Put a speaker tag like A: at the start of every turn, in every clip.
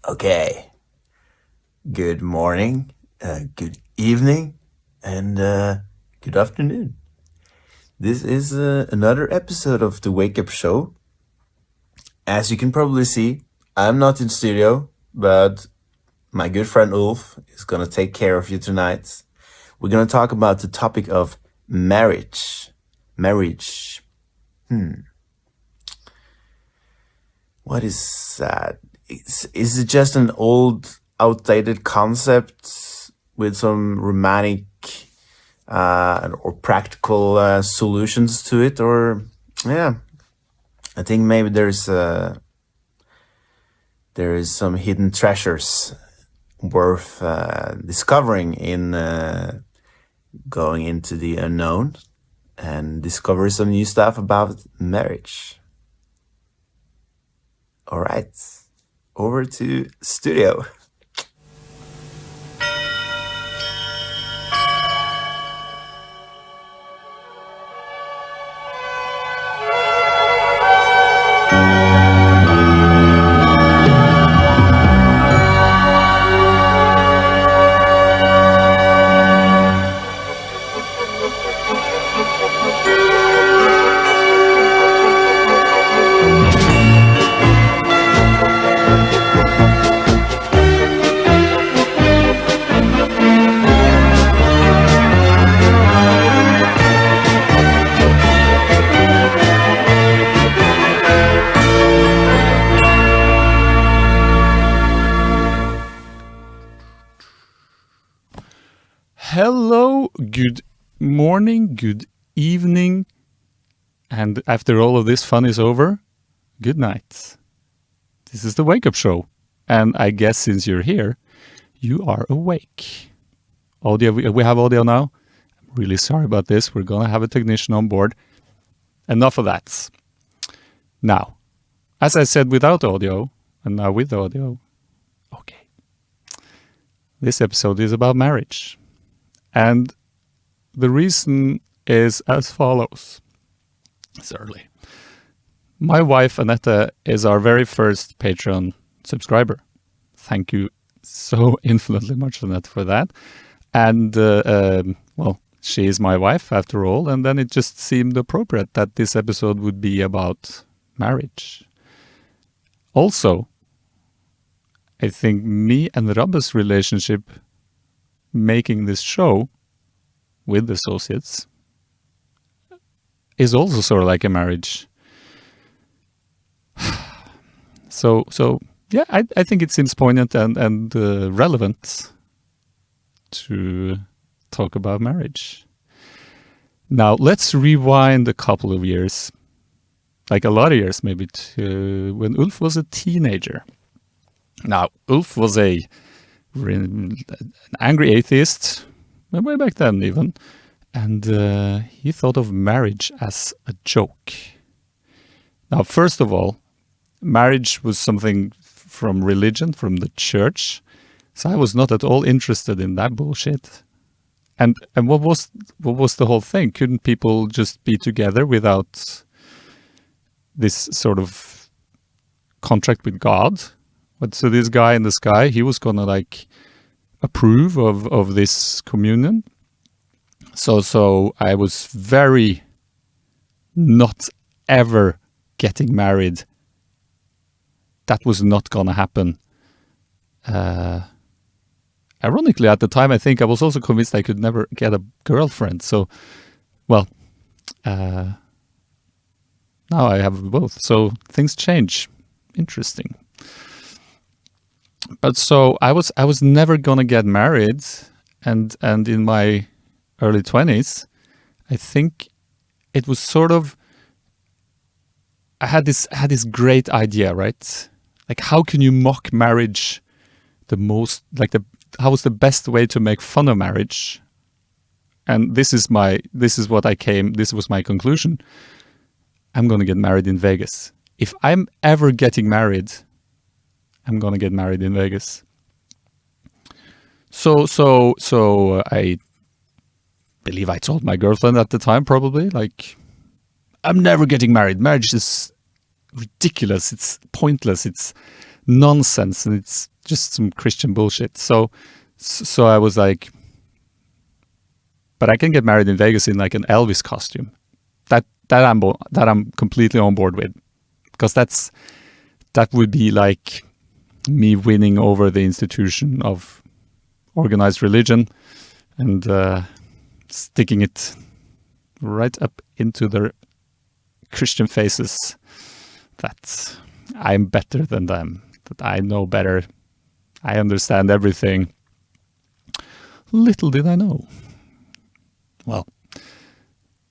A: Okay. Good morning, good evening, and good afternoon. This is another episode of the WakeUp Show. As you can probably see, I'm not in studio, but my good friend Ulf is gonna take care of you tonight. We're gonna talk about the topic of marriage. What is that? Is it just an old, outdated concept with some romantic or practical solutions to it? Or, yeah, I think maybe there is some hidden treasures worth discovering in going into the unknown and discover some new stuff about marriage. All right, over to studio.
B: Hello, good morning, good evening, and after all of this fun is over, good night. This is the Wake Up Show, and I guess since you're here, you are awake. Audio, we have audio now. I'm really sorry about this. We're gonna have a technician on board. Enough of that. Now, as I said without audio, and now with audio, okay. This episode is about marriage. And the reason is as follows. It's early. My wife, Annette, is our very first Patreon subscriber. Thank you so infinitely much, Annette, for that. And, well, she is my wife after all. And then it just seemed appropriate that this episode would be about marriage. Also, I think me and Rabbe's relationship making this show with associates is also sort of like a marriage. So yeah, I think it seems poignant and relevant to talk about marriage. Now, let's rewind a couple of years, like a lot of years maybe, to when Ulf was a teenager. Now, Ulf was an angry atheist, way back then even, and he thought of marriage as a joke. Now, first of all, marriage was something from religion, from the church, so I was not at all interested in that bullshit. And what was the whole thing? Couldn't people just be together without this sort of contract with God? But so this guy in the sky, he was gonna like approve of this communion. So I was very not ever getting married. That was not gonna happen. Ironically, at the time, I think I was also convinced I could never get a girlfriend. So, well, now I have both. So things change. Interesting. But so I was never gonna get married, and in my early 20s, I think it was sort of, I had this great idea, right? Like, how can you mock marriage the most? Like, how was the best way to make fun of marriage? And this was my conclusion. I'm gonna get married in Vegas. If I'm ever getting married, I'm gonna get married in Vegas. So I believe I told my girlfriend at the time, probably, like, I'm never getting married. Marriage is ridiculous. It's pointless. It's nonsense, and it's just some Christian bullshit. So I was like, but I can get married in Vegas in like an Elvis costume. That I'm completely on board with, because that would be like me winning over the institution of organized religion and sticking it right up into their Christian faces that I'm better than them, that I know better, I understand everything. Little did I know. Well,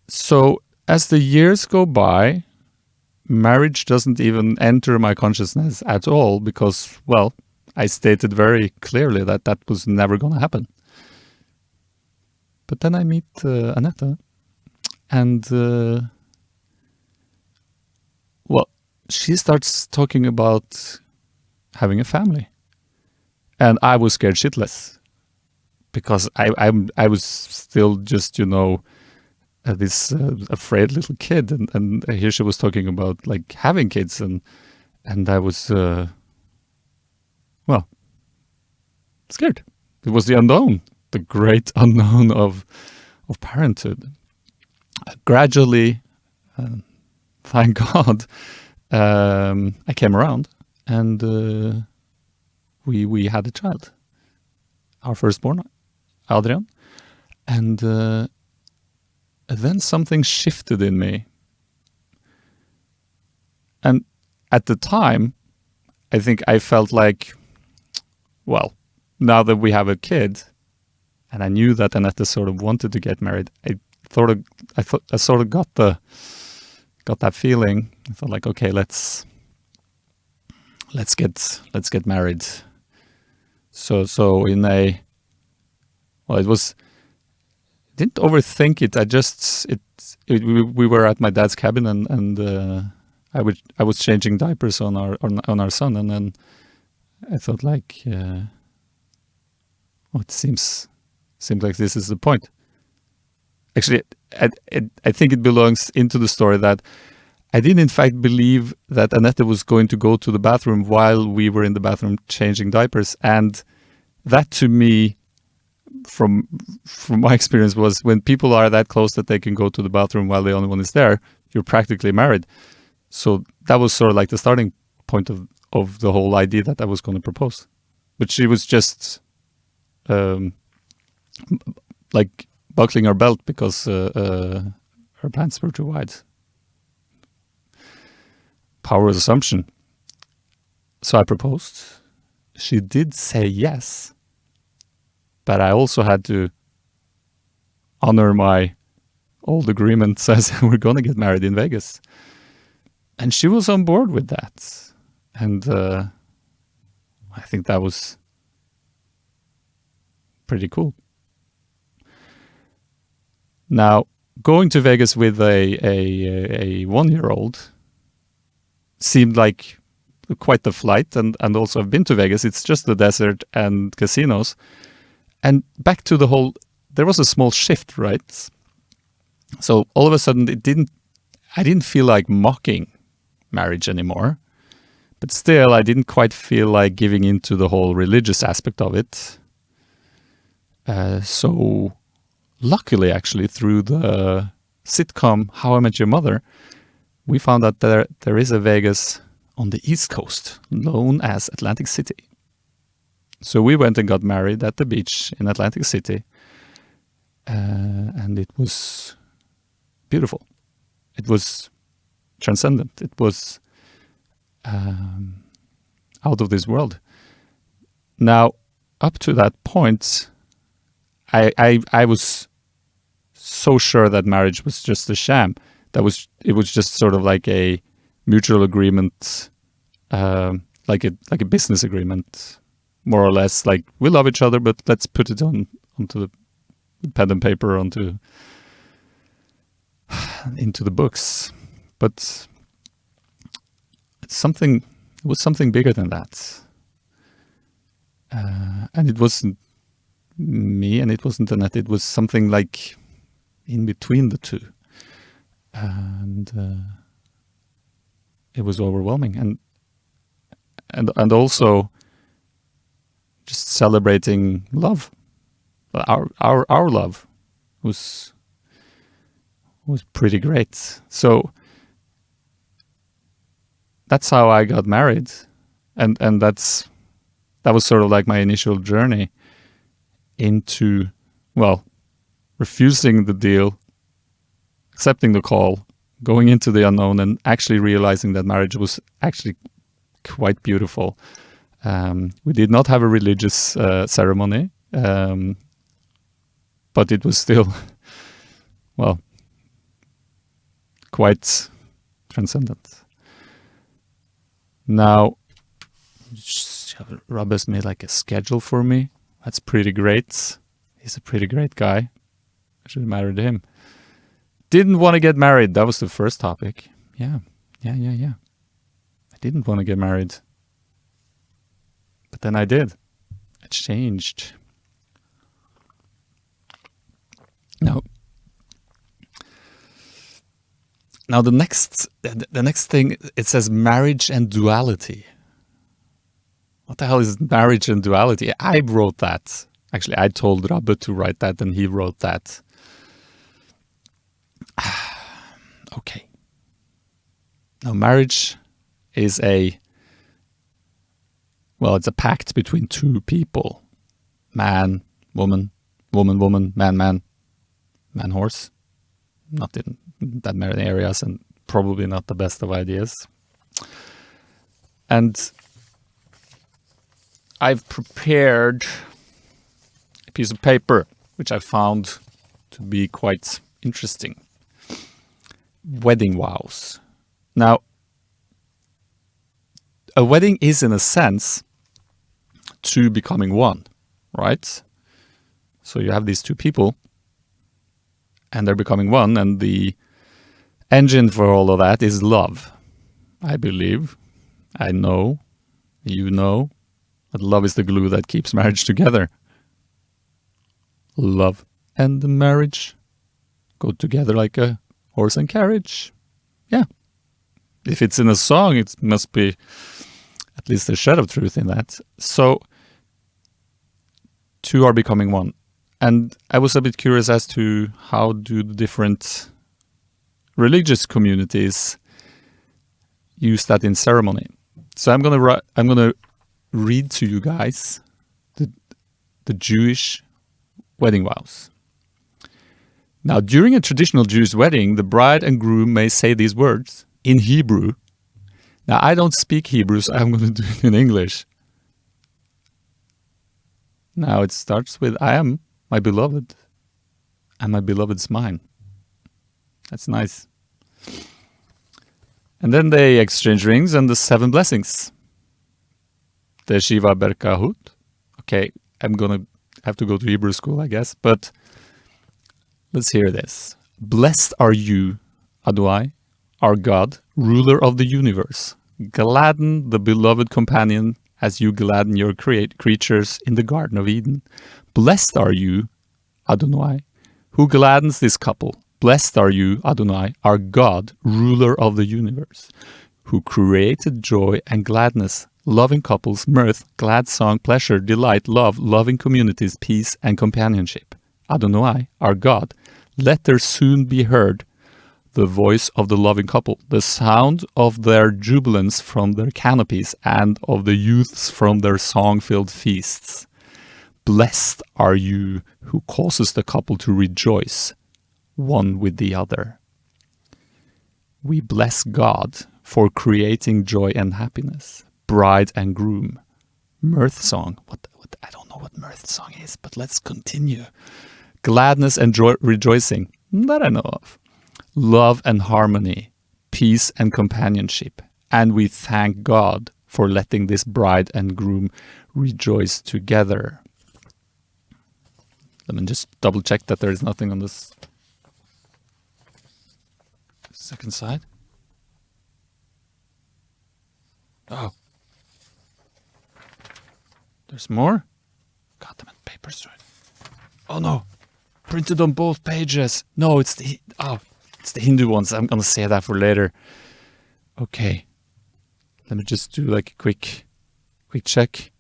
B: so as the years go by, marriage doesn't even enter my consciousness at all because, well, I stated very clearly that that was never going to happen. But then I meet Annette, and well, she starts talking about having a family, and I was scared shitless because I was still just, you know, this afraid little kid, and here she was talking about like having kids, and I was well, scared. It was the unknown, the great unknown of parenthood. Gradually, thank God, I came around, and we had a child, our firstborn, Adrian, and then something shifted in me. And at the time, I think I felt like, well, now that we have a kid, and I knew that Annette sort of wanted to get married, I sort of got that feeling. I thought like, okay, let's get married. So in a, well, it was, didn't overthink it. We were at my dad's cabin, and I was changing diapers on our son, and then I thought like, well, it seems like this is the point. Actually, I think it belongs into the story that I didn't in fact believe that Annette was going to go to the bathroom while we were in the bathroom changing diapers, and that to me, from my experience, was when people are that close that they can go to the bathroom while the only one is there, you're practically married. So that was sort of like the starting point of the whole idea that I was going to propose. But she was just like buckling her belt because her pants were too wide. Power of assumption. So I proposed. She did say yes, but I also had to honor my old agreement says we're going to get married in Vegas. And she was on board with that. And I think that was pretty cool. Now, going to Vegas with a 1-year-old seemed like quite the flight. And also I've been to Vegas. It's just the desert and casinos. And back to the whole, there was a small shift, right? So all of a sudden I didn't feel like mocking marriage anymore. But still, I didn't quite feel like giving into the whole religious aspect of it. So luckily, actually, through the sitcom How I Met Your Mother, we found out that there is a Vegas on the East Coast known as Atlantic City. So we went and got married at the beach in Atlantic City. And it was beautiful. It was transcendent. It was out of this world. Now, up to that point, I was so sure that marriage was just a sham. It was just sort of like a mutual agreement, like a business agreement, more or less. Like, we love each other, but let's put it onto the pen and paper, into the books. But it was something bigger than that. And it wasn't me and it wasn't Annette. It was something like in between the two. And it was overwhelming. And also just celebrating love. Our love was pretty great. So that's how I got married, and that was sort of like my initial journey into, well, refusing the deal, accepting the call, going into the unknown, and actually realizing that marriage was actually quite beautiful. We did not have a religious ceremony, but it was still, well, quite transcendent. Now, Rabbe's made like a schedule for me. That's pretty great. He's a pretty great guy. I should have married him. Didn't want to get married. That was the first topic. Yeah. I didn't want to get married. But then I did. It changed. Now the next thing, it says marriage and duality. What the hell is marriage and duality? I wrote that. Actually, I told Rabbe to write that, and he wrote that. Okay. Now, marriage is it's a pact between two people. Man, woman, woman, man, horse. Not in that many areas, and probably not the best of ideas. And I've prepared a piece of paper, which I found to be quite interesting. Wedding vows. Now, a wedding is, in a sense, two becoming one, right? So you have these two people, and they're becoming one, and the engine for all of that is love. I believe, I know, you know, that love is the glue that keeps marriage together. Love and the marriage go together like a horse and carriage. Yeah. If it's in a song, it must be at least a shred of truth in that. So, two are becoming one. And I was a bit curious as to how do the different religious communities use that in ceremony. So I'm gonna read to you guys the Jewish wedding vows. Now, during a traditional Jewish wedding, the bride and groom may say these words in Hebrew. Now, I don't speak Hebrew, so I'm going to do it in English. Now, it starts with, I am my beloved, and my beloved's mine. That's nice. And then they exchange rings and the 7 blessings. The Shiva Berkahut. Okay, I'm going to have to go to Hebrew school, I guess, but let's hear this. Blessed are you, Adonai, our God, ruler of the universe. Gladden the beloved companion as you gladden your creatures in the Garden of Eden. Blessed are you, Adonai, who gladdens this couple. Blessed are you, Adonai, our God, ruler of the universe, who created joy and gladness, loving couples, mirth, glad song, pleasure, delight, love, loving communities, peace, and companionship. Adonai, our God, let there soon be heard the voice of the loving couple, the sound of their jubilance from their canopies, and of the youths from their song-filled feasts. Blessed are you who causes the couple to rejoice, one with the other. We bless God for creating joy and happiness, bride and groom. Mirth song. What I don't know what mirth song is, but let's continue. Gladness and joy, rejoicing. That I know of. Love and harmony, peace and companionship. And we thank God for letting this bride and groom rejoice together. Let me just double check that there is nothing on this second side. Oh. There's more? God damn it, paper's right. Oh no. Printed on both pages. No, it's the Hindu ones. I'm gonna say that for later. Okay. Let me just do like a quick check.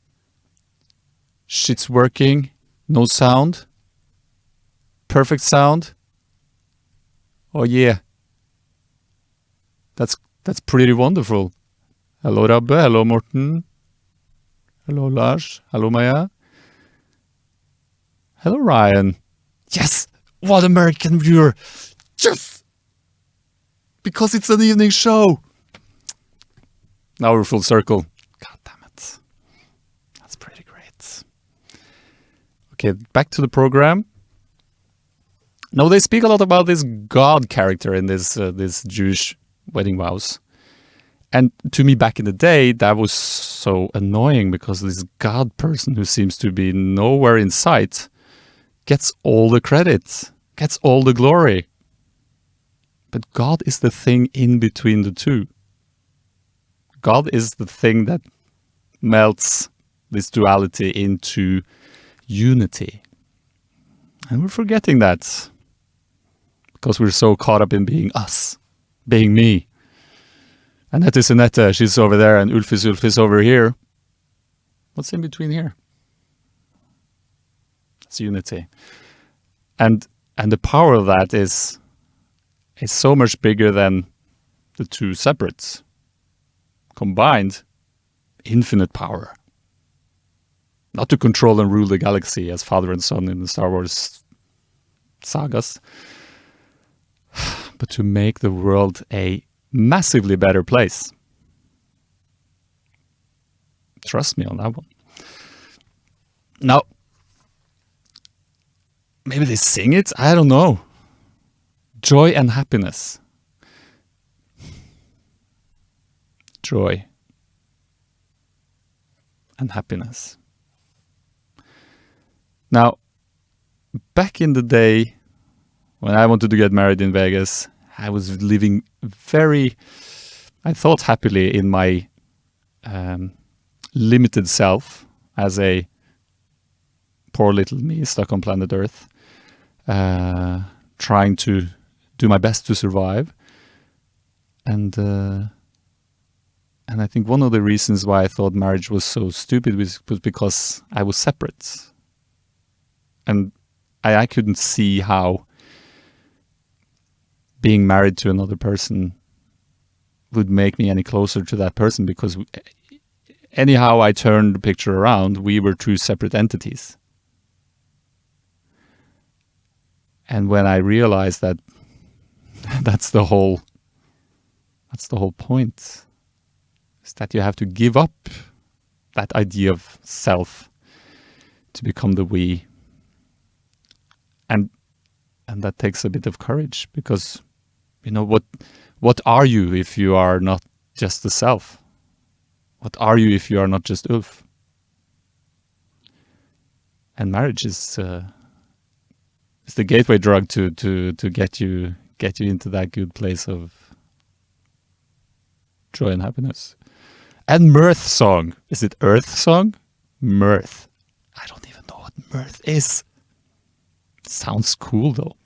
B: Shit's working. No sound. Perfect sound. Oh yeah. That's pretty wonderful. Hello Rabbe, hello Morten. Hello Lars, hello Maya. Hello Ryan. Yes! What American viewer! Yes! Because it's an evening show! Now we're full circle. God damn it. That's pretty great. Okay, back to the program. Now they speak a lot about this God character in this Jewish wedding vows. And to me back in the day, that was so annoying because this God person who seems to be nowhere in sight gets all the credit, gets all the glory. But God is the thing in between the two. God is the thing that melts this duality into unity. And we're forgetting that because we're so caught up in being us, being me. Annette is Annette, she's over there, and Ulf is over here. What's in between here? It's unity. And the power of that is so much bigger than the two separates. Combined, infinite power. Not to control and rule the galaxy as father and son in the Star Wars sagas, but to make the world a massively better place. Trust me on that one. Now, maybe they sing it? I don't know. Joy and happiness. Joy and happiness. Now, back in the day, when I wanted to get married in Vegas, I was living I thought happily in my limited self as a poor little me stuck on planet Earth, trying to do my best to survive. And I think one of the reasons why I thought marriage was so stupid was because I was separate. And I couldn't see how being married to another person would make me any closer to that person, because anyhow I turned the picture around, we were two separate entities. And when I realized that that's the whole point, is that you have to give up that idea of self to become the we. And that takes a bit of courage, because what are you if you are not just the self? What are you if you are not just Ulf? And marriage is the gateway drug to get you into that good place of joy and happiness. And mirth song. Is it earth song? Mirth. I don't even know what mirth is. Sounds cool though.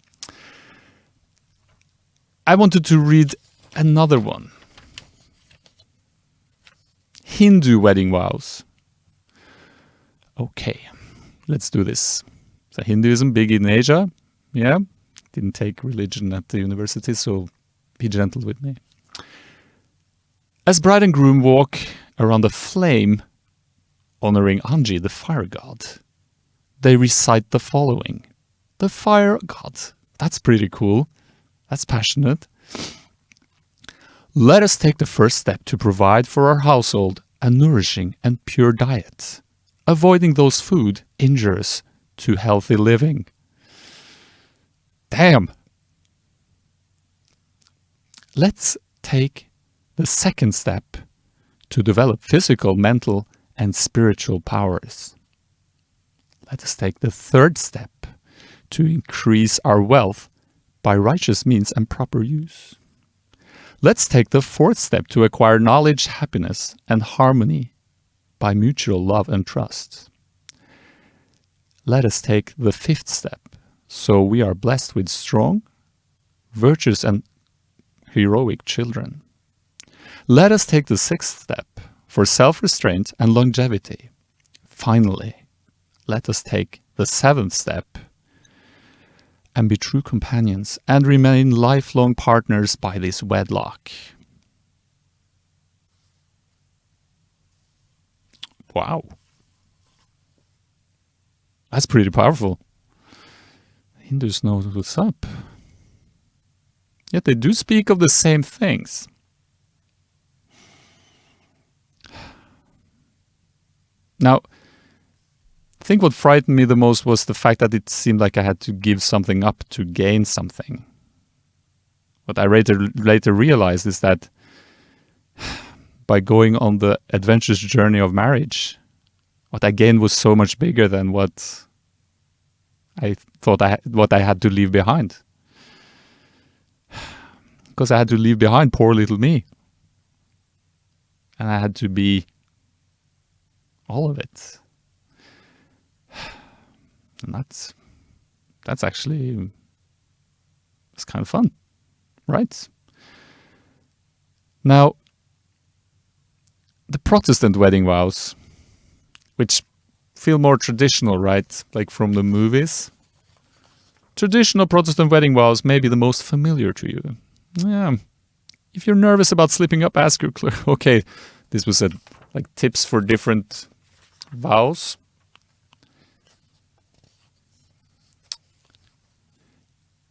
B: I wanted to read another one. Hindu wedding vows. Okay, let's do this. So Hinduism, big in Asia. Yeah, didn't take religion at the university, so be gentle with me. As bride and groom walk around a flame, honoring Anji, the fire god, they recite the following. The fire god. That's pretty cool. That's passionate. Let us take the first step to provide for our household a nourishing and pure diet, avoiding those food injurious to healthy living. Damn. Let's take the second step to develop physical, mental, and spiritual powers. Let us take the third step to increase our wealth by righteous means and proper use. Let's take the fourth step to acquire knowledge, happiness, and harmony by mutual love and trust. Let us take the fifth step so we are blessed with strong, virtuous, and heroic children. Let us take the sixth step for self-restraint and longevity. Finally, let us take the 7th step and be true companions and remain lifelong partners by this wedlock. Wow. That's pretty powerful. Hindus know what's up. Yet they do speak of the same things. Now, I think what frightened me the most was the fact that it seemed like I had to give something up to gain something. What I later realized is that by going on the adventurous journey of marriage, what I gained was so much bigger than what I thought what I had to leave behind. Because I had to leave behind poor little me. And I had to be all of it. And that's actually, it's kind of fun, right? Now, the Protestant wedding vows, which feel more traditional, right? Like from the movies. Traditional Protestant wedding vows may be the most familiar to you. Yeah. If you're nervous about slipping up, ask your clerk. Okay, this was like tips for different vows.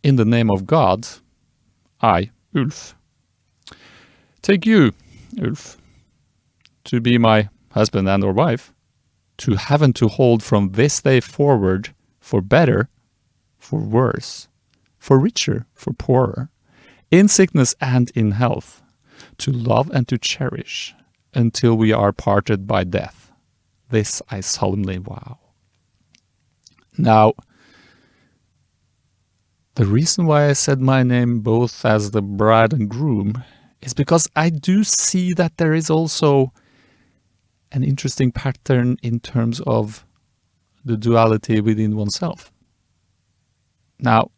B: In the name of God, I, Ulf, take you, Ulf, to be my husband and or wife, to have and to hold from this day forward, for better, for worse, for richer, for poorer, in sickness and in health, to love and to cherish, until we are parted by death. This I solemnly vow. Now, the reason why I said my name both as the bride and groom is because I do see that there is also an interesting pattern in terms of the duality within oneself. Now,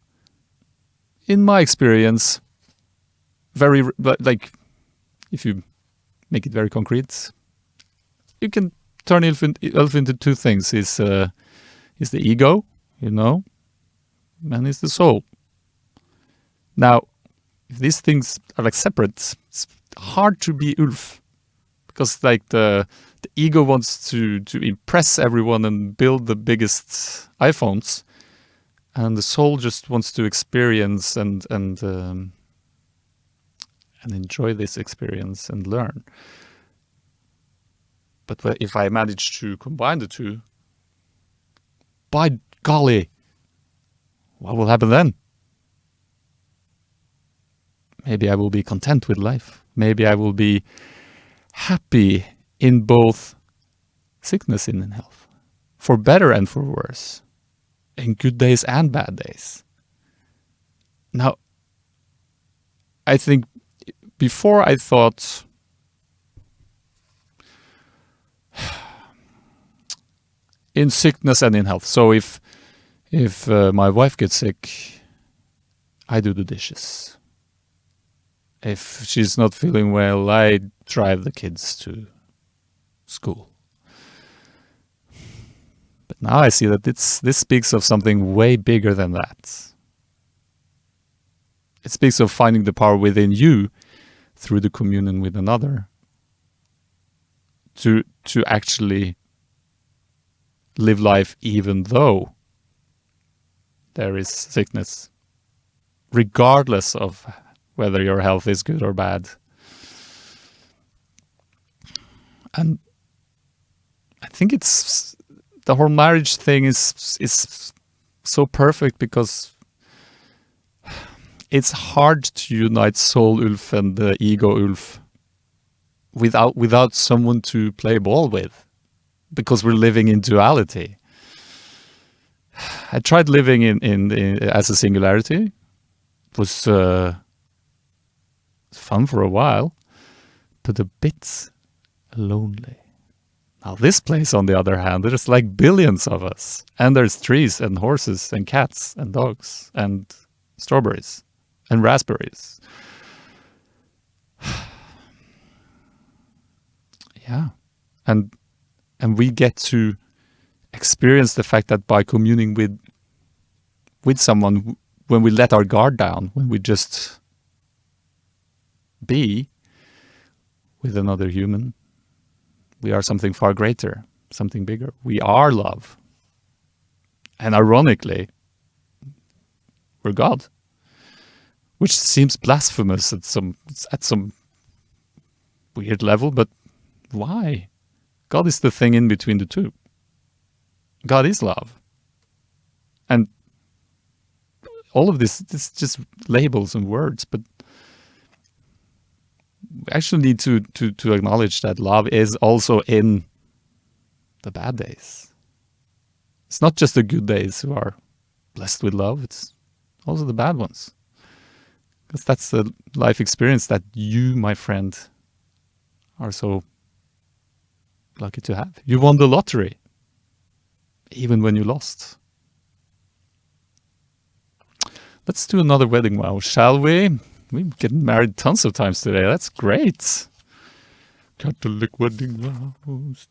B: in my experience, if you make it very concrete, you can turn Ulf into two things. Is the ego, and is the soul. Now, if these things are like separate, it's hard to be Ulf, because like the ego wants to impress everyone and build the biggest iPhones, and the soul just wants to experience and enjoy this experience and learn. But if I manage to combine the two, by golly, what will happen then? Maybe I will be content with life. Maybe I will be happy in both sickness and in health, for better and for worse, in good days and bad days. Now, I think before I thought in sickness and in health. So if my wife gets sick, I do the dishes. If she's not feeling well, I drive the kids to school. But now I see that this speaks of something way bigger than that. It speaks of finding the power within you through the communion with another to actually live life even though there is sickness, regardless of whether your health is good or bad. And I think it's the whole marriage thing is so perfect because it's hard to unite soul Ulf and the ego Ulf without someone to play ball with, because we're living in duality. I tried living in as a singularity. It was fun for a while, but a bit lonely. Now this place, on the other hand, there's like billions of us, and there's trees and horses and cats and dogs and strawberries and raspberries. Yeah, and we get to experience the fact that by communing with someone, when we let our guard down, when we just be with another human, we are something far greater, something bigger. We are love. And ironically, we're God, which seems blasphemous at some weird level, but why? God is the thing in between the two. God is love. And all of this is just labels and words, but we actually need to acknowledge that love is also in the bad days. It's not just the good days who are blessed with love, it's also the bad ones. Because that's the life experience that you, my friend, are so lucky to have. You won the lottery, even when you lost. Let's do another wedding vow, shall we? We're getting married tons of times today. That's great. Catholic wedding vows.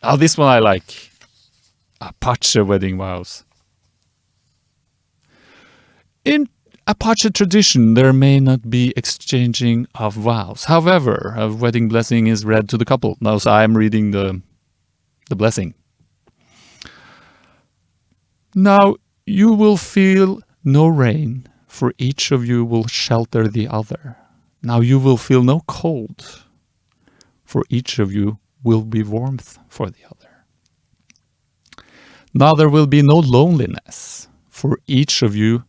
B: Oh, this one I like. Apache wedding vows. In Apache tradition, there may not be exchanging of vows. However, a wedding blessing is read to the couple. Now, so I'm reading the blessing. Now, you will feel no rain, for each of you will shelter the other. Now you will feel no cold, for each of you will be warmth for the other. Now there will be no loneliness, for each of you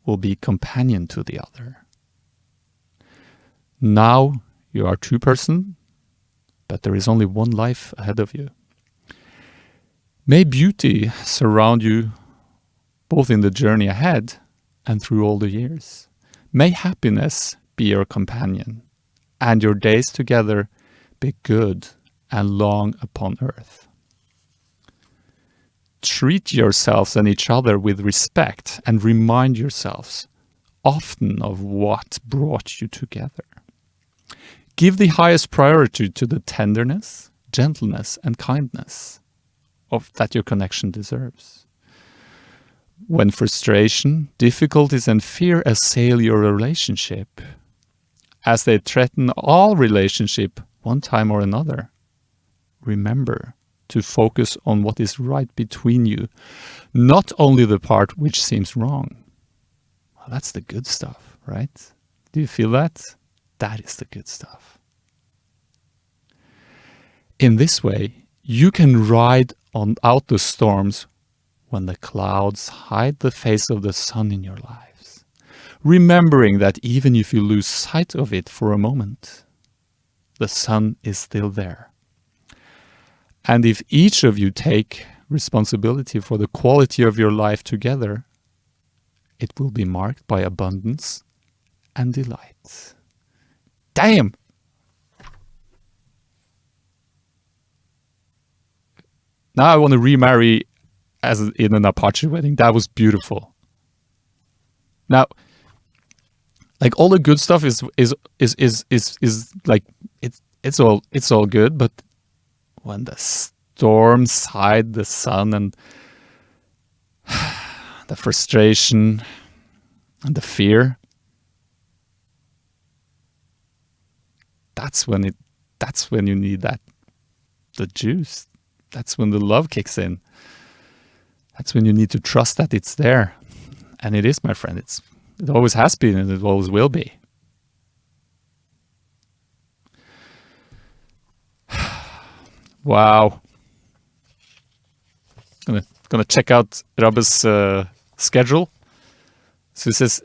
B: will be companion to the other. Now you are two persons, but there is only one life ahead of you. May beauty surround you both in the journey ahead and through all the years. May happiness be your companion, and your days together be good and long upon earth. Treat yourselves and each other with respect and remind yourselves often of what brought you together. Give the highest priority to the tenderness, gentleness, and kindness that your connection deserves. When frustration, difficulties, and fear assail your relationship, as they threaten all relationship one time or another, remember to focus on what is right between you, not only the part which seems wrong. Well, that's the good stuff, right? Do you feel that? That is the good stuff. In this way, you can ride out the storms when the clouds hide the face of the sun in your lives, remembering that even if you lose sight of it for a moment, the sun is still there. And if each of you take responsibility for the quality of your life together, it will be marked by abundance and delight. Damn! Now I want to remarry as in an Apache wedding. That was beautiful. Now, like all the good stuff is like it's all good, but when the storms hide the sun and the frustration and the fear, that's when you need the juice. That's when the love kicks in. That's when you need to trust that it's there. And it is, my friend. It always has been and it always will be. Wow. Gonna check out Rabbe's schedule. So it says,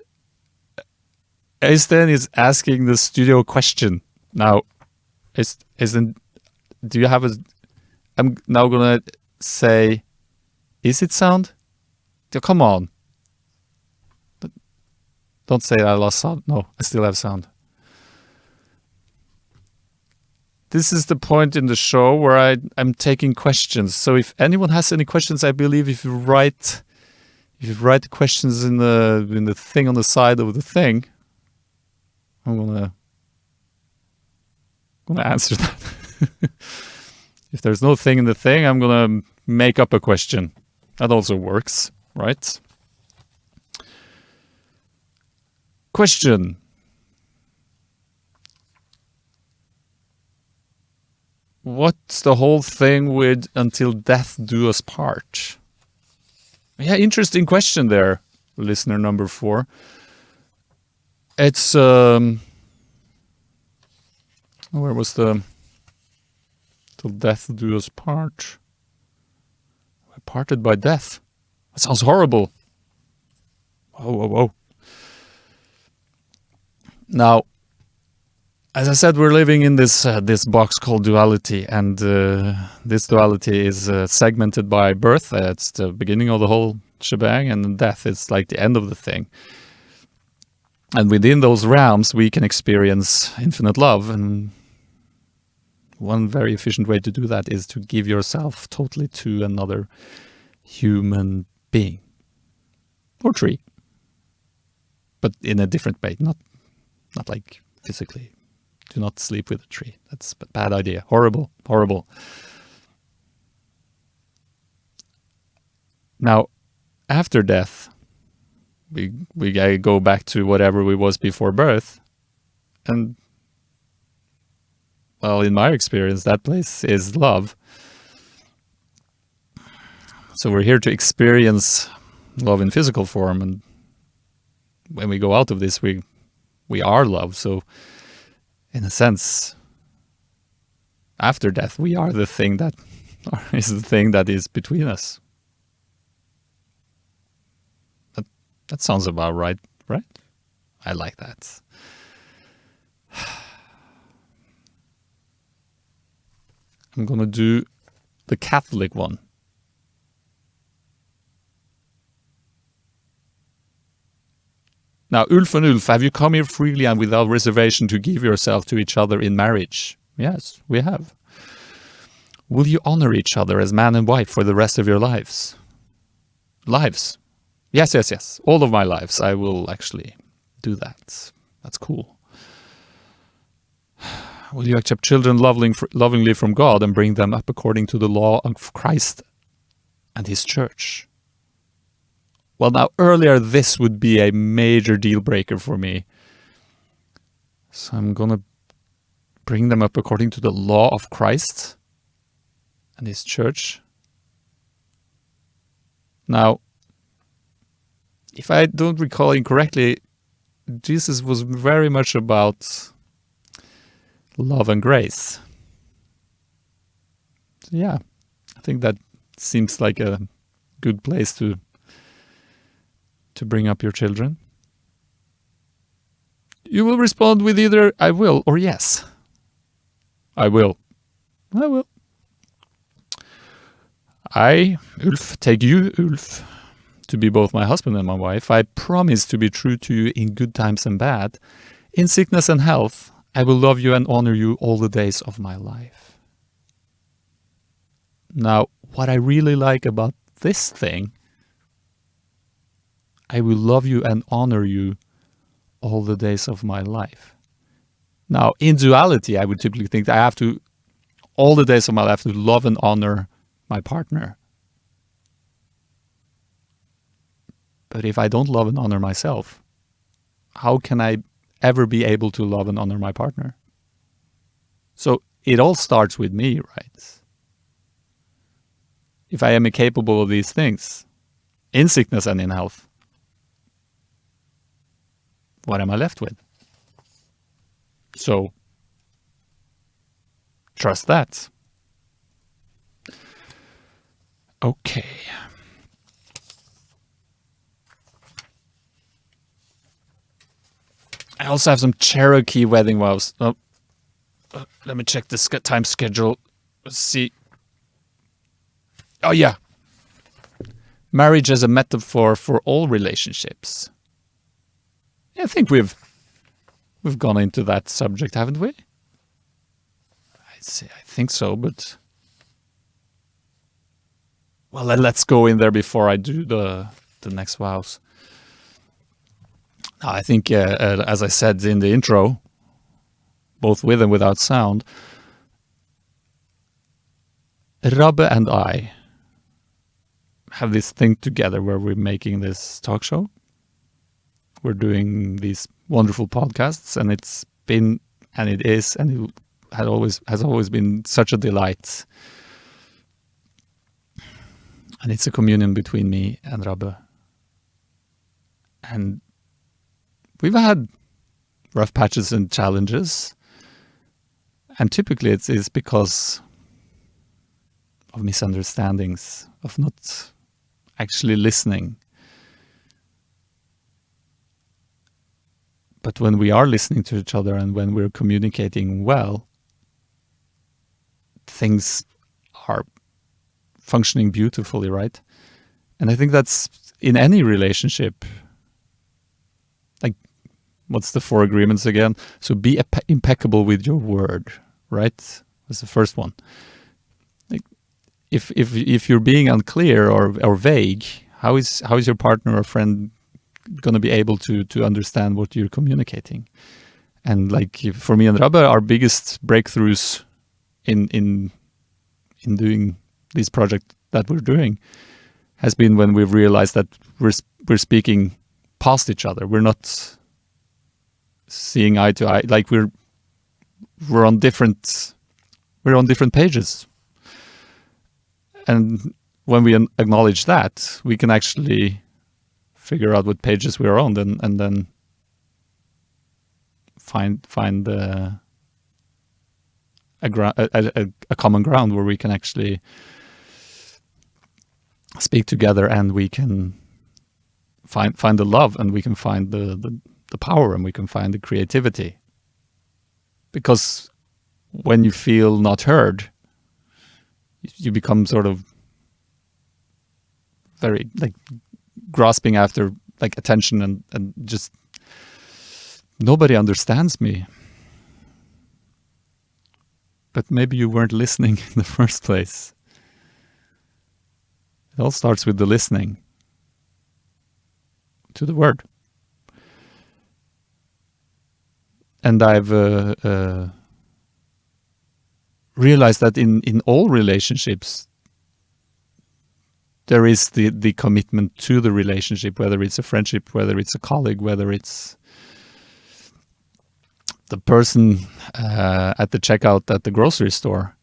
B: Øystein is asking the studio question. Now, do you have a... I'm now gonna say, is it sound? Come on. Don't say I lost sound. No, I still have sound. This is the point in the show where I'm taking questions. So if anyone has any questions, I believe if you write the questions in the thing on the side of the thing, I'm gonna answer that. If there's no thing in the thing, I'm going to make up a question. That also works, right? Question. What's the whole thing with until death do us part? Yeah, interesting question there, listener number 4. It's, where was the, till death do us part? We're parted by death. That sounds horrible. Whoa. Now, as I said, we're living in this box called duality, and this duality is segmented by birth. That's the beginning of the whole shebang, and death is like the end of the thing. And within those realms, we can experience infinite love, and one very efficient way to do that is to give yourself totally to another human being or tree, but in a different way, not like physically. Do not sleep with a tree. That's a bad idea. Horrible. Now, after death, we go back to whatever we was before birth. And, well, in my experience, that place is love. So we're here to experience love in physical form. And when we go out of this, we are love. So, in a sense, after death, we are the thing that is between us. That sounds about right? I like that. I'm gonna do the Catholic one. Now, Ulf and Ulf, have you come here freely and without reservation to give yourself to each other in marriage? Yes, we have. Will you honor each other as man and wife for the rest of your lives? Lives? Yes. All of my lives, I will actually do that. That's cool. Will you accept children lovingly from God and bring them up according to the law of Christ and His church? Well, now, earlier this would be a major deal breaker for me. So I'm going to bring them up according to the law of Christ and His church. Now, if I don't recall incorrectly, Jesus was very much about love and grace. So yeah, I think that seems like a good place to bring up your children. You will respond with either I will or yes. I will. I, Ulf, take you, Ulf, to be both my husband and my wife. I promise to be true to you in good times and bad. In sickness and health, I will love you and honor you all the days of my life. Now, what I really like about this thing, I will love you and honor you all the days of my life. Now, in duality, I would typically think that I have to, all the days of my life, to love and honor my partner. But if I don't love and honor myself, how can I ever be able to love and honor my partner? So it all starts with me, right? If I am incapable of these things, in sickness and in health, what am I left with? So, trust that. Okay. I also have some Cherokee wedding vows. Oh, let me check the time schedule. Let's see. Oh, yeah. Marriage as a metaphor for all relationships. Yeah, I think we've gone into that subject, haven't we? I think so, but well, let's go in there before I do the next vows. I think, as I said in the intro, both with and without sound, Rabbe and I have this thing together where we're making this talk show. We're doing these wonderful podcasts, and it's been, and it is, and it has always been such a delight. And it's a communion between me and Rabbe. And we've had rough patches and challenges. And typically it's because of misunderstandings, of not actually listening. But when we are listening to each other and when we're communicating well, things are functioning beautifully, right? And I think that's in any relationship. Like, what's the 4 agreements again? So be impeccable with your word, right? That's the first one. Like, if you're being unclear or vague, how is your partner or friend going to be able to understand what you're communicating? And like for me and Rabbe, our biggest breakthroughs in doing this project that we're doing has been when we've realized that we're speaking past each other. We're not seeing eye to eye. Like we're on different pages. And when we acknowledge that, we can actually figure out what pages we're on, and then find a common ground where we can actually speak together, and we can find the love, and we can find the power, and we can find the creativity. Because when you feel not heard, you become sort of very like grasping after like attention, and just nobody understands me. But maybe you weren't listening in the first place. It all starts with the listening to the word. And I've realized that in all relationships, there is the commitment to the relationship, whether it's a friendship, whether it's a colleague, whether it's the person at the checkout at the grocery store,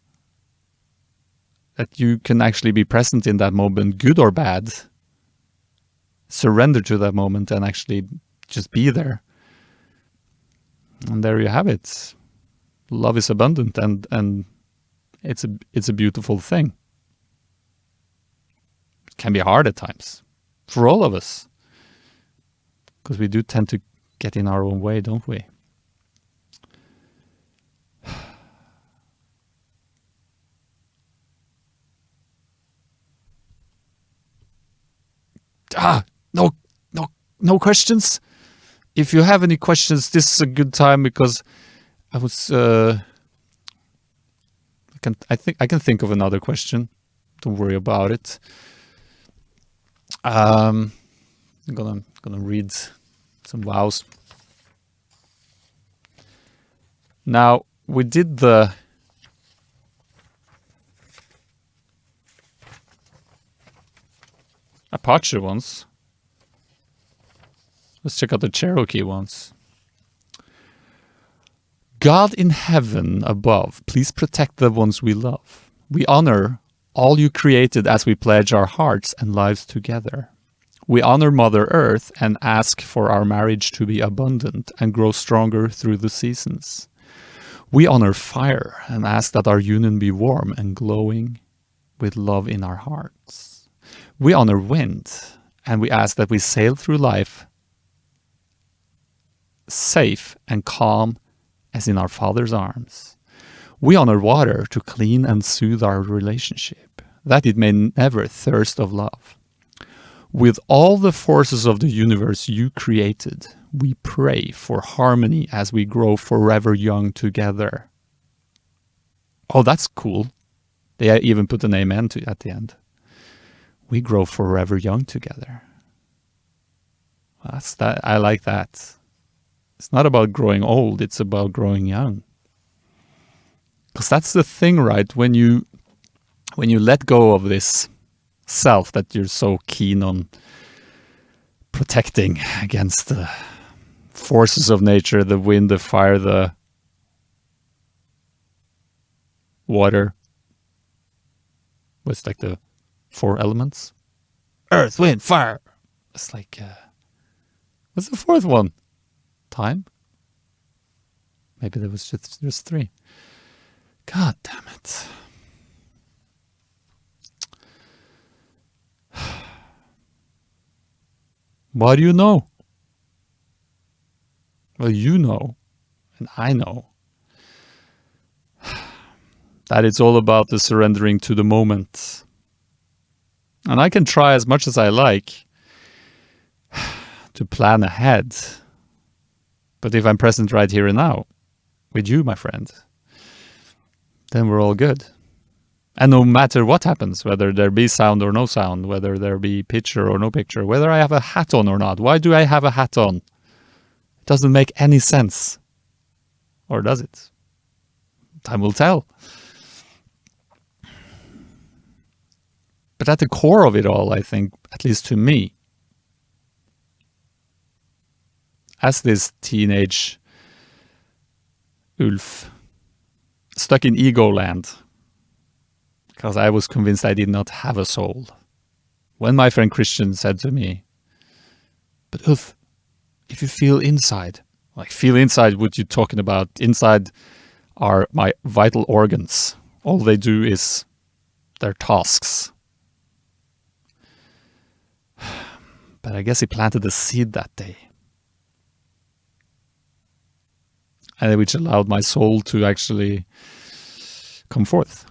B: that you can actually be present in that moment, good or bad, surrender to that moment and actually just be there. And there you have it. Love is abundant, and it's a beautiful thing. It can be hard at times for all of us, because we do tend to get in our own way, don't we? No questions. If you have any questions, this is a good time, because I was I can think of another question. Don't worry about it. I'm gonna read some vows. Now, we did the Apache ones. Let's check out the Cherokee ones. God in heaven above, please protect the ones we love. We honor all you created as we pledge our hearts and lives together. We honor Mother Earth and ask for our marriage to be abundant and grow stronger through the seasons. We honor fire and ask that our union be warm and glowing with love in our hearts. We honor wind, and we ask that we sail through life safe and calm as in our Father's arms. We honor water to clean and soothe our relationship, that it may never thirst of love. With all the forces of the universe you created, we pray for harmony as we grow forever young together. Oh, that's cool. They even put an amen at the end. We grow forever young together. That's that. I like that. It's not about growing old, it's about growing young. Because that's the thing, right? When you when you let go of this self that you're so keen on protecting against the forces of nature, the wind, the fire, the water. What's like the 4 elements? Earth, wind, fire. It's like, what's the 4th one? Time? Maybe there was just 3. God damn it. What do you know? Well, you know, and I know, that it's all about the surrendering to the moment. And I can try as much as I like to plan ahead. But if I'm present right here and now, with you, my friend, then we're all good. And no matter what happens, whether there be sound or no sound, whether there be picture or no picture, whether I have a hat on or not, why do I have a hat on? It doesn't make any sense. Or does it? Time will tell. But at the core of it all, I think, at least to me, as this teenage Ulf, stuck in ego land, because I was convinced I did not have a soul. When my friend Christian said to me, but Ulf, if you feel inside, like feel inside what you're talking about, inside are my vital organs. All they do is their tasks. But I guess he planted a seed that day, and which allowed my soul to actually come forth.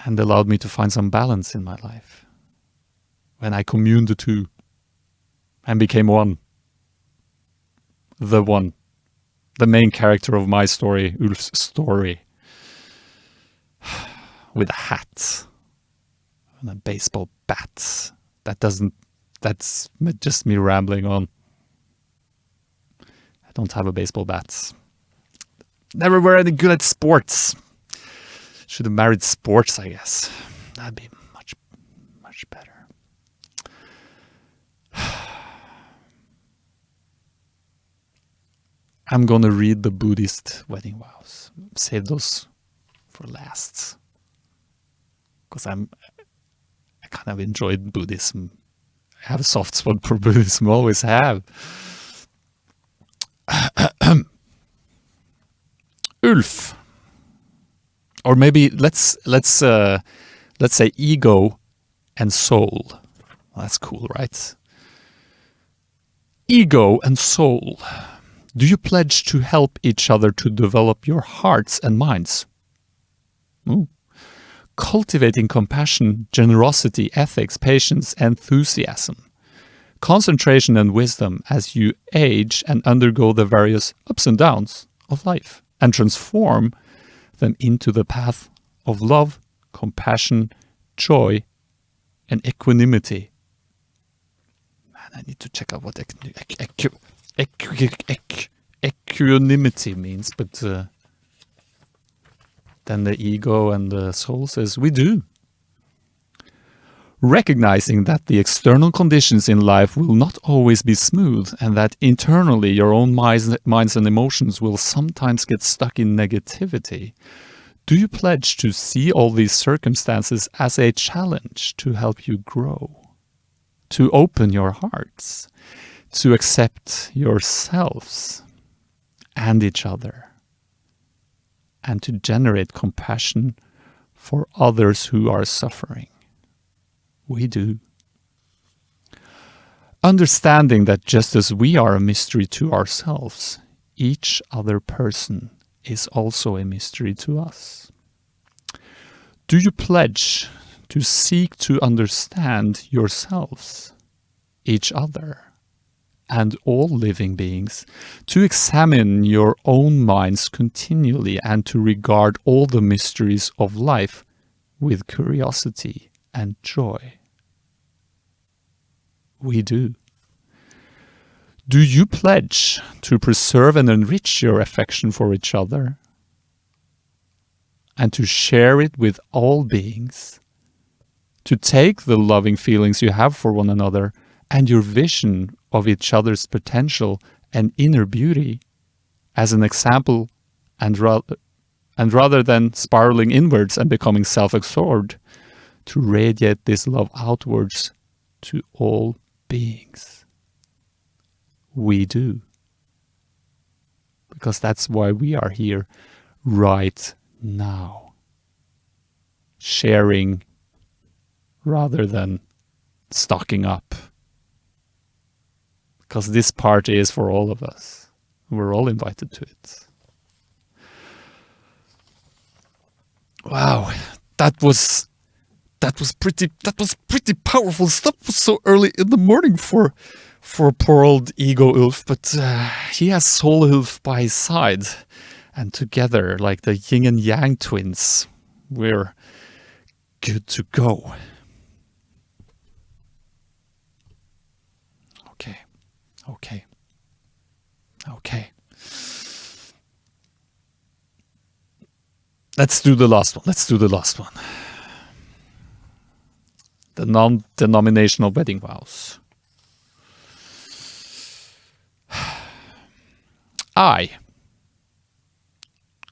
B: And allowed me to find some balance in my life. When I communed the two and became one. The one. The main character of my story, Ulf's story. With a hat. And a baseball bat. That's just me rambling on. I don't have a baseball bat. Never were any good at sports. Should have married sports, I guess. That'd be much, much better. I'm gonna read the Buddhist wedding vows. Save those for last. Because I kind of enjoyed Buddhism. I have a soft spot for Buddhism, always have. Ulf. Or maybe let's say ego and soul. Well, that's cool, right? Ego and soul. Do you pledge to help each other to develop your hearts and minds? Ooh. Cultivating compassion, generosity, ethics, patience, enthusiasm, concentration and wisdom as you age and undergo the various ups and downs of life and transform them into the path of love, compassion, joy, and equanimity. Man, I need to check out what equanimity means, but then the ego and the soul says, we do. Recognizing that the external conditions in life will not always be smooth and that internally your own minds and emotions will sometimes get stuck in negativity, do you pledge to see all these circumstances as a challenge to help you grow, to open your hearts, to accept yourselves and each other, and to generate compassion for others who are suffering? We do. Understanding that just as we are a mystery to ourselves, each other person is also a mystery to us. Do you pledge to seek to understand yourselves, each other, and all living beings, to examine your own minds continually and to regard all the mysteries of life with curiosity and joy? We do. Do you pledge to preserve and enrich your affection for each other? and to share it with all beings, to take the loving feelings you have for one another and your vision of each other's potential and inner beauty as an example, and rather than spiraling inwards and becoming self-absorbed, to radiate this love outwards to all beings. We do. Because that's why we are here right now. Sharing rather than stocking up. Because this party is for all of us. We're all invited to it. Wow, that was pretty powerful stuff. It was so early in the morning for poor old ego Ulf, but he has soul Ulf by his side, and together, like the yin and yang twins, we're good to go. Okay. Let's do the last one. The non-denominational wedding vows. I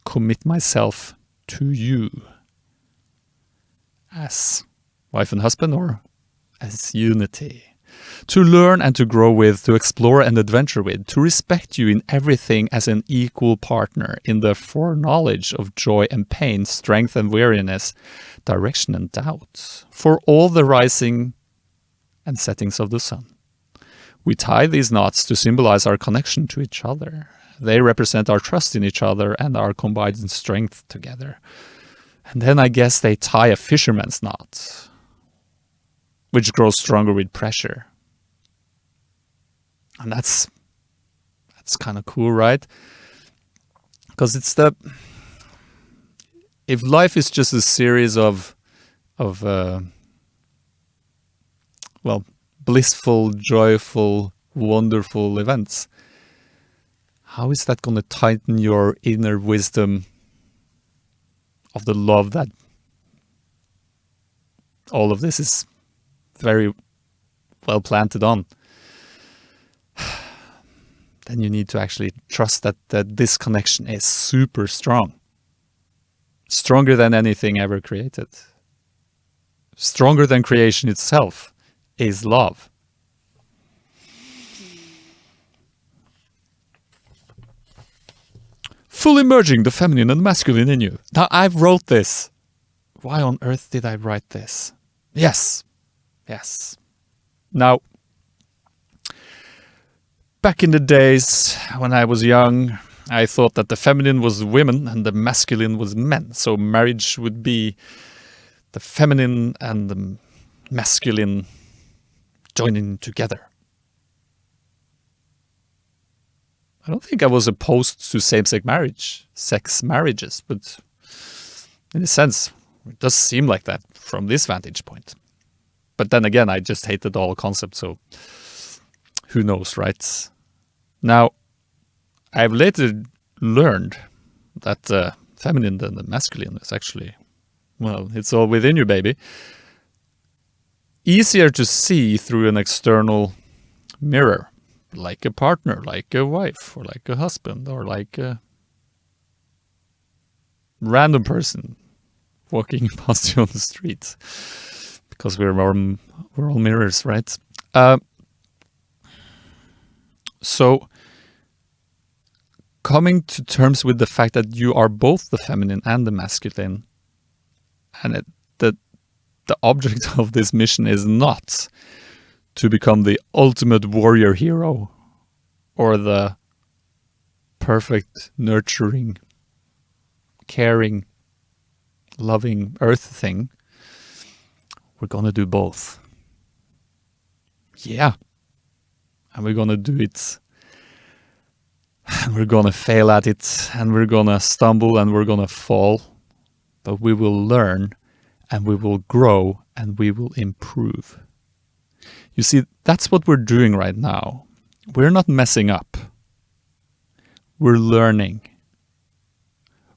B: commit myself to you as wife and husband, or as unity, to learn and to grow with, to explore and adventure with, to respect you in everything as an equal partner in the foreknowledge of joy and pain, strength and weariness, direction and doubt, for all the rising and settings of the sun. We tie these knots to symbolize our connection to each other. They represent our trust in each other and our combined strength together. And then I guess they tie a fisherman's knot, which grows stronger with pressure. And that's kind of cool, right? Because it's if life is just a series of blissful, joyful, wonderful events, how is that going to tighten your inner wisdom of the love that all of this is very well planted on? Then you need to actually trust that this connection is super strong. Stronger than anything ever created. Stronger than creation itself is love. Fully merging the feminine and masculine in you. Now, I wrote this. Why on earth did I write this? Yes. Now, back in the days when I was young, I thought that the feminine was women and the masculine was men. So marriage would be the feminine and the masculine joining together. I don't think I was opposed to sex marriages, but in a sense, it does seem like that from this vantage point. But then again, I just hated the whole concept, so who knows, right? Now, I've later learned that the feminine and the masculine is actually, well, it's all within you, baby. Easier to see through an external mirror, like a partner, like a wife, or like a husband, or like a random person walking past you on the street, because we're all mirrors, right? So coming to terms with the fact that you are both the feminine and the masculine, and the object of this mission is not to become the ultimate warrior hero or the perfect, nurturing, caring, loving earth thing. We're going to do both. Yeah. And we're going to do it. And we're going to fail at it. And we're going to stumble and we're going to fall. But we will learn and we will grow and we will improve. You see, that's what we're doing right now. We're not messing up. We're learning.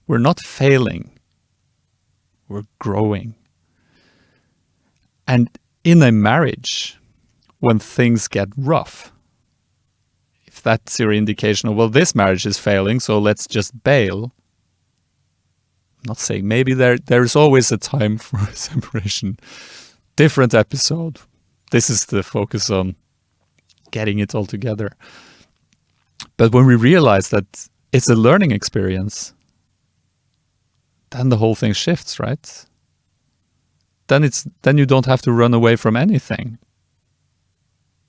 B: We're not failing. We're growing. And in a marriage, when things get rough, if that's your indication of, well, this marriage is failing, so let's just bail. I'm not saying, maybe there's always a time for a separation. Different episode. This is the focus on getting it all together. But when we realize that it's a learning experience, then the whole thing shifts, right? Then you don't have to run away from anything.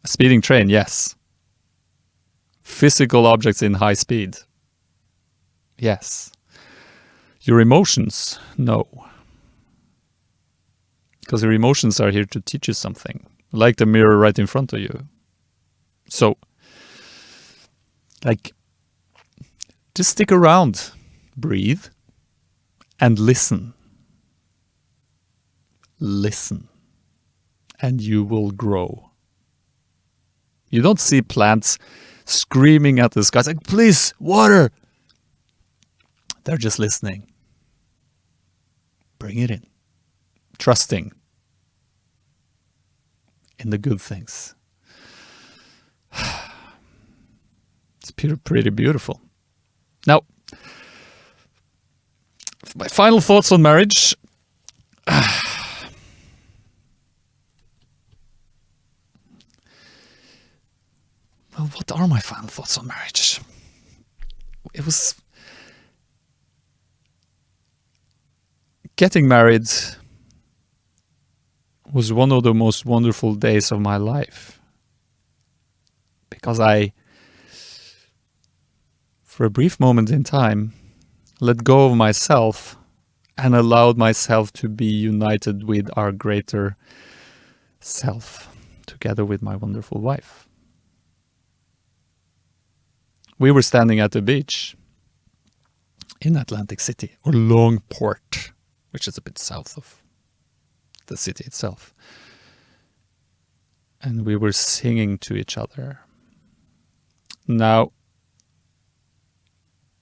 B: A speeding train, yes. Physical objects in high speed, yes. Your emotions, no. Because your emotions are here to teach you something, like the mirror right in front of you. So, just stick around, breathe, and listen. Listen, and you will grow. You don't see plants screaming at the sky, like, please, water. They're just listening. Bring it in. Trusting in the good things. It's pretty beautiful. Now, my final thoughts on marriage. Well, what are my final thoughts on marriage? It was getting married was one of the most wonderful days of my life, because I, for a brief moment in time, let go of myself and allowed myself to be united with our greater self, together with my wonderful wife. We were standing at the beach in Atlantic City, or Longport, which is a bit south of the city itself. And we were singing to each other. Now,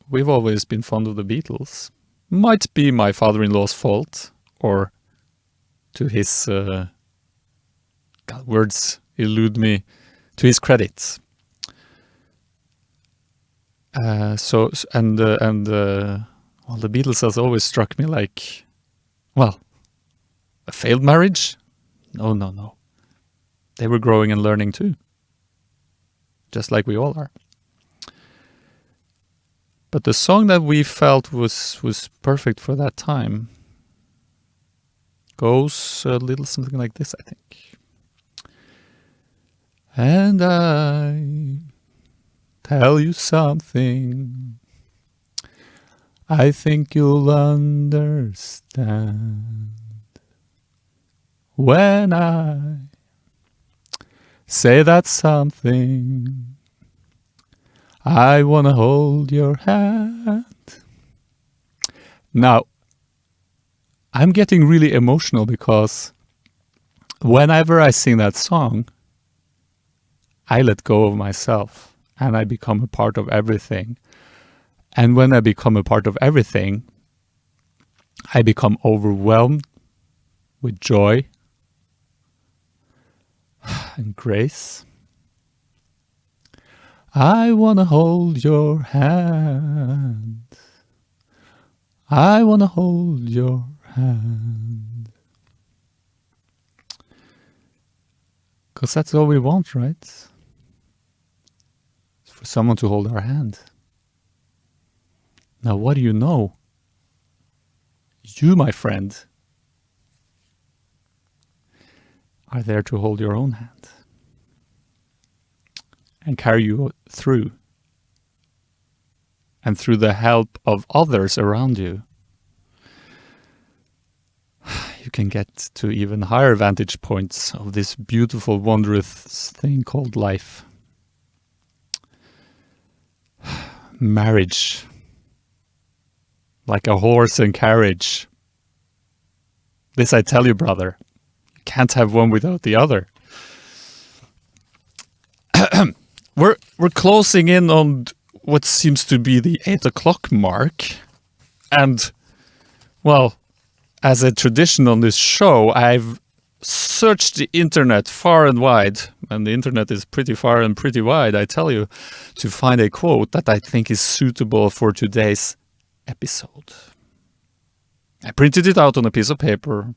B: we've always been fond of the Beatles. Might be my father-in-law's fault, or to his, words elude me, to his credit. Well, the Beatles has always struck me like, well, a failed marriage? No. They were growing and learning too. Just like we all are. But the song that we felt was perfect for that time goes a little something like this, I think. And I tell you something, I think you'll understand when I say that something. I want to hold your hand. Now, I'm getting really emotional because whenever I sing that song, I let go of myself and I become a part of everything. And when I become a part of everything, I become overwhelmed with joy and grace. I want to hold your hand. I want to hold your hand. Because that's all we want, right? It's for someone to hold our hand. Now, what do you know? You, my friend, are there to hold your own hand and carry you through. And through the help of others around you, you can get to even higher vantage points of this beautiful, wondrous thing called life. Marriage. Like a horse and carriage. This I tell you, brother. Can't have one without the other. We're closing in on what seems to be the 8 o'clock mark. And, well, as a tradition on this show, I've searched the internet far and wide, and the internet is pretty far and pretty wide, I tell you, to find a quote that I think is suitable for today's episode. I printed it out on a piece of paper,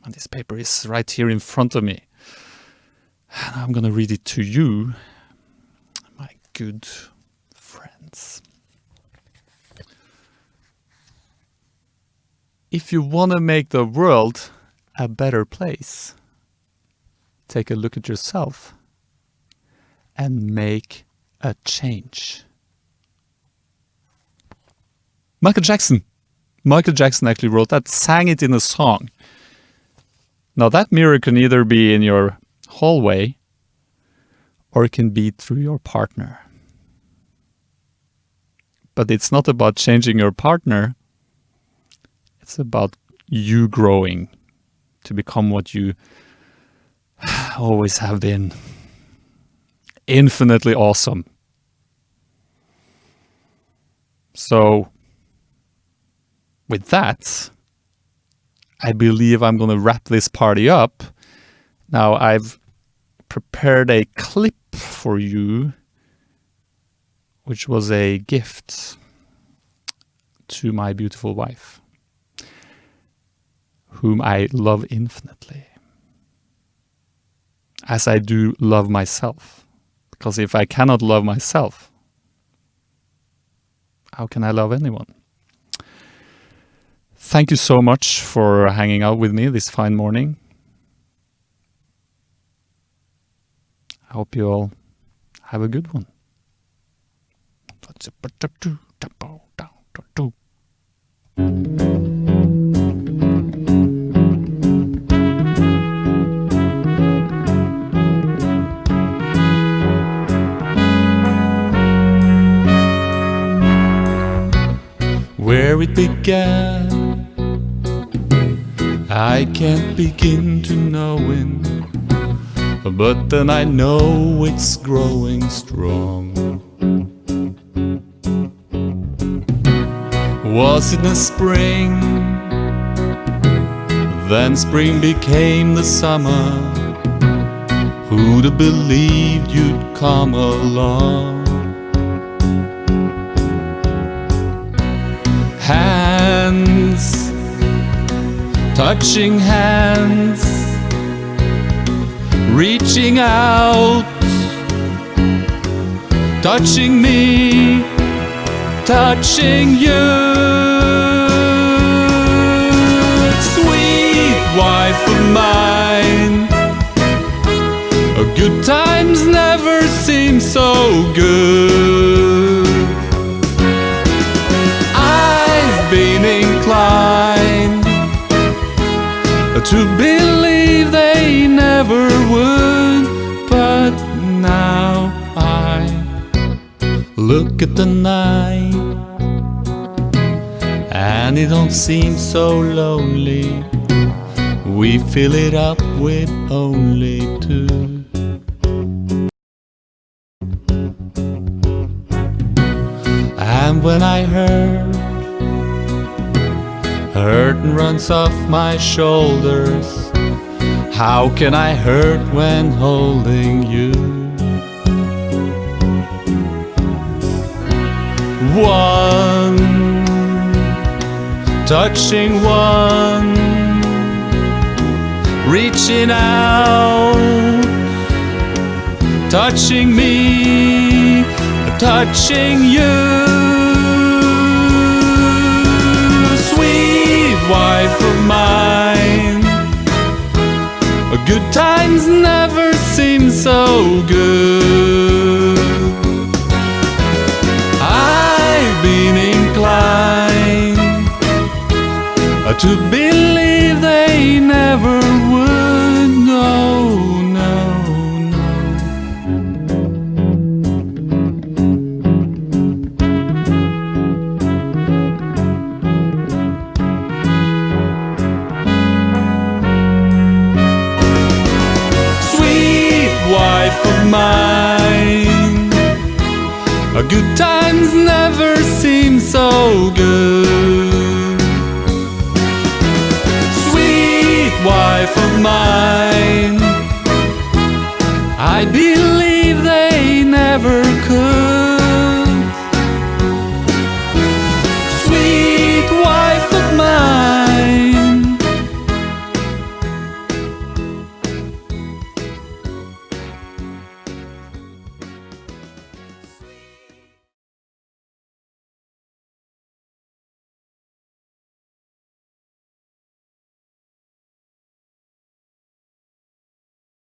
B: and this paper is right here in front of me. And I'm going to read it to you, my good friends. If you want to make the world a better place, take a look at yourself and make a change. Michael Jackson actually wrote that, sang it in a song. Now that mirror can either be in your hallway or it can be through your partner. But it's not about changing your partner. It's about you growing to become what you always have been. Infinitely awesome. So, with that, I believe I'm going to wrap this party up. Now, I've prepared a clip for you, which was a gift to my beautiful wife, whom I love infinitely, as I do love myself. Because if I cannot love myself, how can I love anyone? Thank you so much for hanging out with me this fine morning. I hope you all have a good one. Where it began, I can't begin to knowing, but then I know it's growing strong. Was it the spring? Then spring became the summer. Who'd have believed you'd come along? Hands, touching hands, reaching out, touching me, touching you. Sweet wife of mine, good times never seem so good. I've been inclined to believe they never would, but now I look at the night and it don't seem so lonely. We fill it up with only two. And when I hurt and runs off my shoulders, how can I hurt when holding you? One, touching one, reaching out, touching me, touching you. Sweet wife of mine, good times never seem so good. I've been inclined to believe they never would. No, no, no. Sweet wife of mine, good times never seem so good.
C: mine. I believe